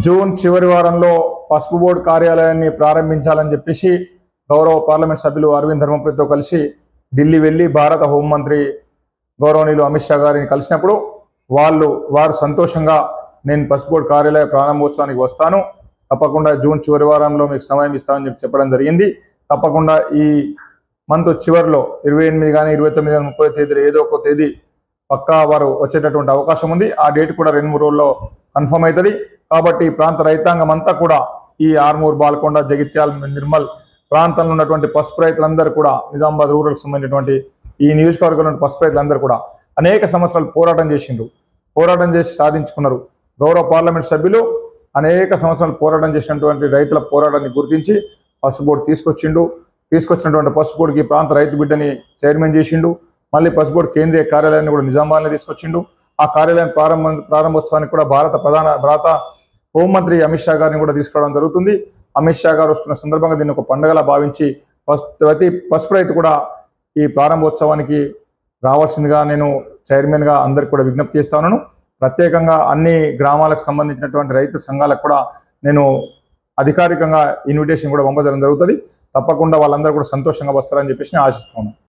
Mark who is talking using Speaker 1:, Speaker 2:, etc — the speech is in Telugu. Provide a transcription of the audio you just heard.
Speaker 1: జూన్ చివరి వారంలో పసుపు బోర్డు కార్యాలయాన్ని ప్రారంభించాలని చెప్పేసి గౌరవ పార్లమెంట్ సభ్యులు అరవింద్ ధర్మపురితో కలిసి ఢిల్లీ వెళ్ళి భారత హోంమంత్రి గౌరవనీయులు అమిత్ షా గారిని కలిసినప్పుడు వారు సంతోషంగా నేను పసుపు బోర్డు కార్యాలయ ప్రారంభోత్సవానికి వస్తాను, తప్పకుండా జూన్ చివరి వారంలో మీకు సమయం ఇస్తామని చెప్పడం జరిగింది. తప్పకుండా ఈ మంత్ చివరిలో 28 కానీ 29 కానీ 30 తేదీలో ఏదో ఒక తేదీ పక్కా వారు వచ్చేటటువంటి అవకాశం ఉంది. ఆ డేట్ కూడా 2-3 రోజుల్లో కన్ఫర్మ్ అవుతుంది. కాబట్టి ఈ ప్రాంత రైతాంగం అంతా కూడా ఈ ఆర్మూర్, బాల్కొండ, జగిత్యాల, నిర్మల్ ప్రాంతంలో ఉన్నటువంటి పసుపు రైతులందరూ కూడా, నిజామాబాద్ రూరల్ సంబంధించినటువంటి ఈ నియోజకవర్గంలో పసుపు రైతులందరూ కూడా అనేక సంవత్సరాలు పోరాటం చేసి సాధించుకున్నారు. గౌరవ పార్లమెంట్ సభ్యులు అనేక సంవత్సరాలు పోరాటం చేసినటువంటి రైతుల పోరాటాన్ని గుర్తించి పసుపు బోర్డు తీసుకొచ్చినటువంటి పసుపు బోర్డుకి ప్రాంత రైతు బిడ్డని చైర్మన్ చేసిండు. మళ్ళీ పసుపు బోర్డు కేంద్రీయ కార్యాలయాన్ని కూడా నిజామాబాద్లో తీసుకొచ్చిండు. ఆ కార్యాలయం ప్రారంభోత్సవానికి కూడా భారత హోంమంత్రి అమిత్ షా గారిని కూడా తీసుకురావడం జరుగుతుంది. అమిత్ షా గారు వస్తున్న సందర్భంగా దీన్ని ఒక పండుగలా భావించి ప్రతి పసుపు రైతు కూడా ఈ ప్రారంభోత్సవానికి రావాల్సిందిగా నేను చైర్మన్గా అందరికి కూడా విజ్ఞప్తి చేస్తా ఉన్నాను. ప్రత్యేకంగా అన్ని గ్రామాలకు సంబంధించినటువంటి రైతు సంఘాలకు కూడా నేను అధికారికంగా ఇన్విటేషన్ కూడా పంపడం జరుగుతుంది. తప్పకుండా వాళ్ళందరూ కూడా సంతోషంగా వస్తారని చెప్పేసి నేను ఆశిస్తున్నాను.